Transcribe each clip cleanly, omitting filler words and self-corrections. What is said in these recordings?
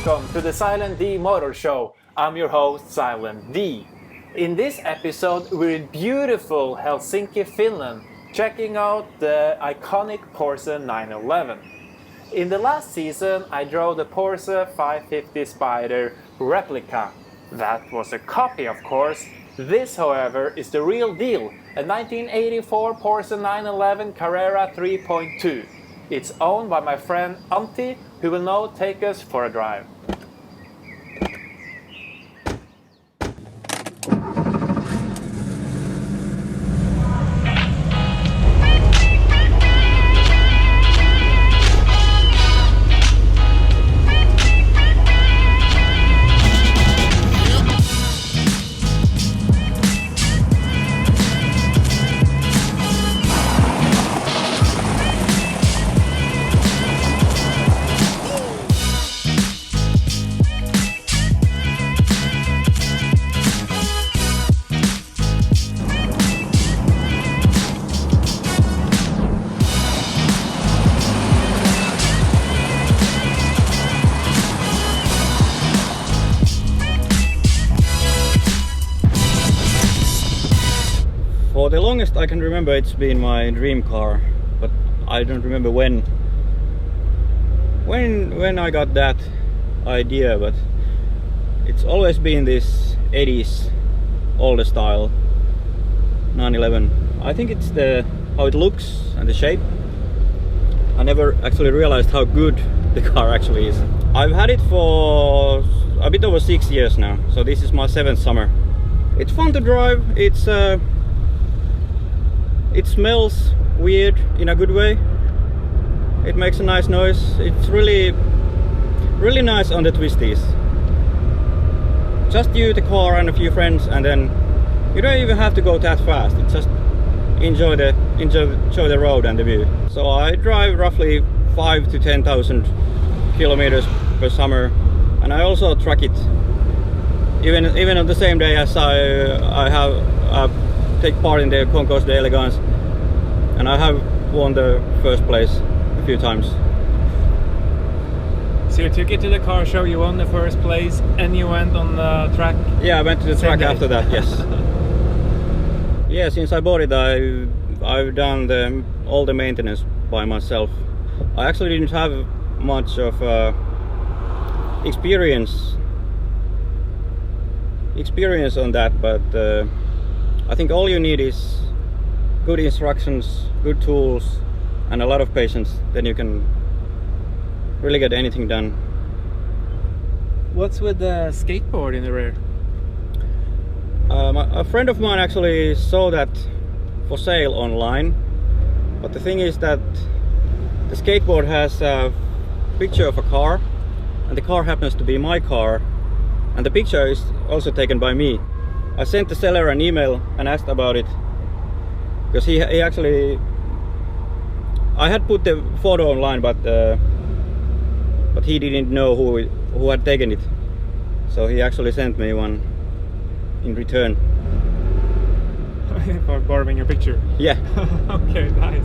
welcome to the Silent D Motor Show. I'm your host, Silent D. In this episode, we're in beautiful Helsinki, Finland, checking out the iconic Porsche 911. In the last season, I drove the Porsche 550 Spider replica. That was a copy, of course. This, however, is the real deal, a 1984 Porsche 911 Carrera 3.2. It's owned by my friend Antti, who will now take us for a drive. For the longest I can remember, it's been my dream car, but I don't remember when I got that idea, but it's always been this 80s older style 911. I think it's how it looks and the shape. I never actually realized how good the car actually is. I've had it for a bit over 6 years now, so this is my 7th summer. It's fun to drive. It smells weird in a good way. It makes a nice noise. It's really nice on the twisties. Just you, the car and a few friends, and then you don't even have to go that fast. It's just enjoy the road and the view. So I drive roughly 5,000 to 10,000 kilometers per summer, and I also track it. Even on the same day as I take part in the concourse d'elegance, and I have won the first place a few times. So you took it to the car show, you won the first place, and you went on the track? Yeah, I went to the track after that, yes. Yeah, since I bought it, I've done all the maintenance by myself. I actually didn't have much of experience on that, but I think all you need is good instructions, good tools, and a lot of patience. Then you can really get anything done. What's with the skateboard in the rear? A friend of mine actually saw that for sale online, but the thing is that the skateboard has a picture of a car, and the car happens to be my car, and the picture is also taken by me. I sent the seller an email and asked about it, because he actually, I had put the photo online, but he didn't know who had taken it, so he actually sent me one in return. For borrowing your picture? Yeah. Okay, nice.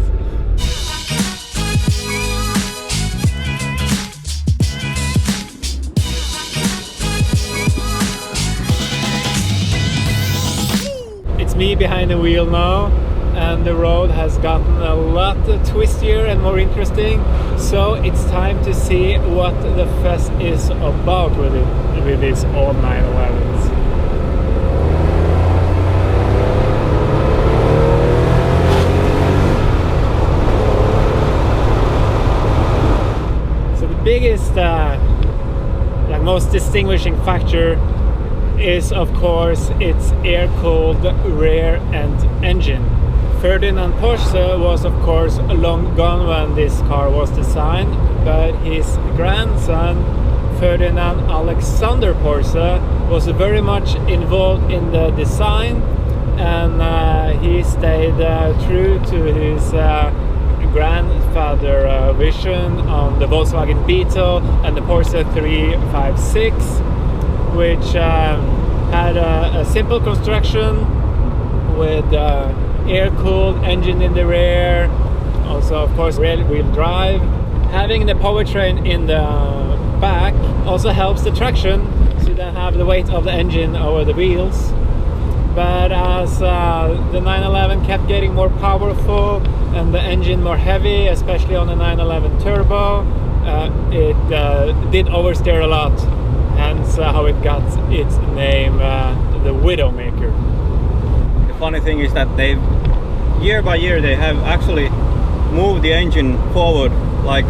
It's me behind the wheel now, and the road has gotten a lot twistier and more interesting, so it's time to see what the fest is about with these old 911s. So the biggest, most distinguishing factor is, of course, its air-cooled rear end engine. Ferdinand Porsche was, of course, long gone when this car was designed, but his grandson Ferdinand Alexander Porsche was very much involved in the design, and he stayed true to his grandfather vision on the Volkswagen Beetle and the Porsche 356, which had a simple construction with air-cooled engine in the rear, also of course rear-wheel drive, having the powertrain in the back also helps the traction, so you don't have the weight of the engine over the wheels. But as the 911 kept getting more powerful and the engine more heavy, especially on the 911 turbo, it did oversteer a lot, hence how it got its name, the Widowmaker. The funny thing is that they, year by year, they have actually moved the engine forward like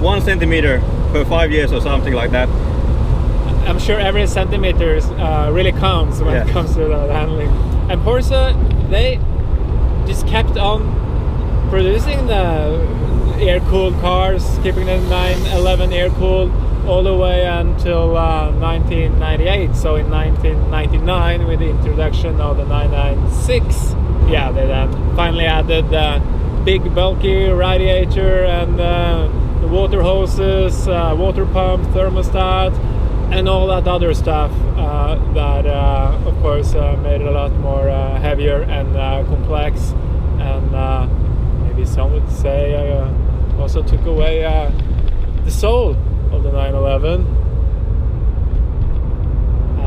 1 centimeter per 5 years or something like that. I'm sure every centimeter really counts when it comes to the handling. And Porsche, they just kept on producing the air-cooled cars, keeping the 911 air-cooled all the way until 1998. So in 1999, with the introduction of the 996, yeah, they then finally added the big bulky radiator and the water hoses, water pump, thermostat, and all that other stuff that of course made it a lot more heavier and complex, and maybe some would say also took away the soul of the 911,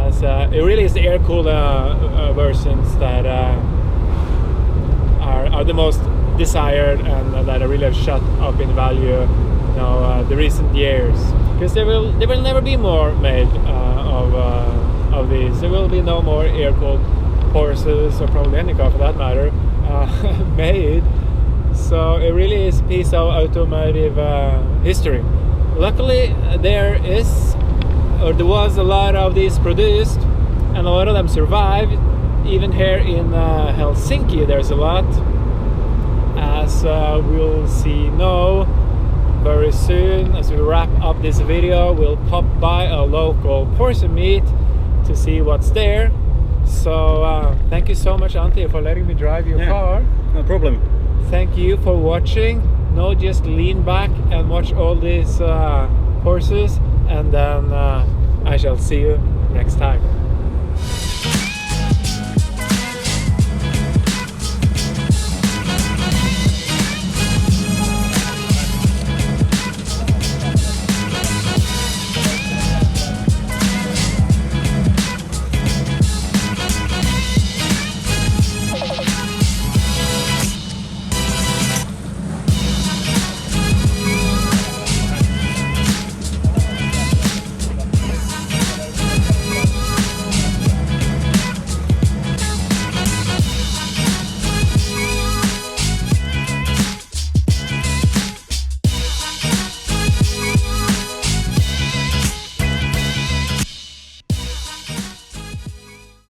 as it really is the air-cooled versions that are the most desired and that really have shot up in value, you know, the recent years. Because there will never be more made of these. There will be no more air-cooled Porsches, or probably any car for that matter, made. So it really is a piece of automotive history. Luckily, there was a lot of these produced, and a lot of them survived. Even here in Helsinki, there's a lot. As we'll see now. Very soon, as we wrap up this video, we'll pop by a local Porsche meet to see what's there. So thank you so much, Antti, for letting me drive your car. No problem. Thank you for watching. Now just lean back and watch all these Porsches, and then I shall see you next time.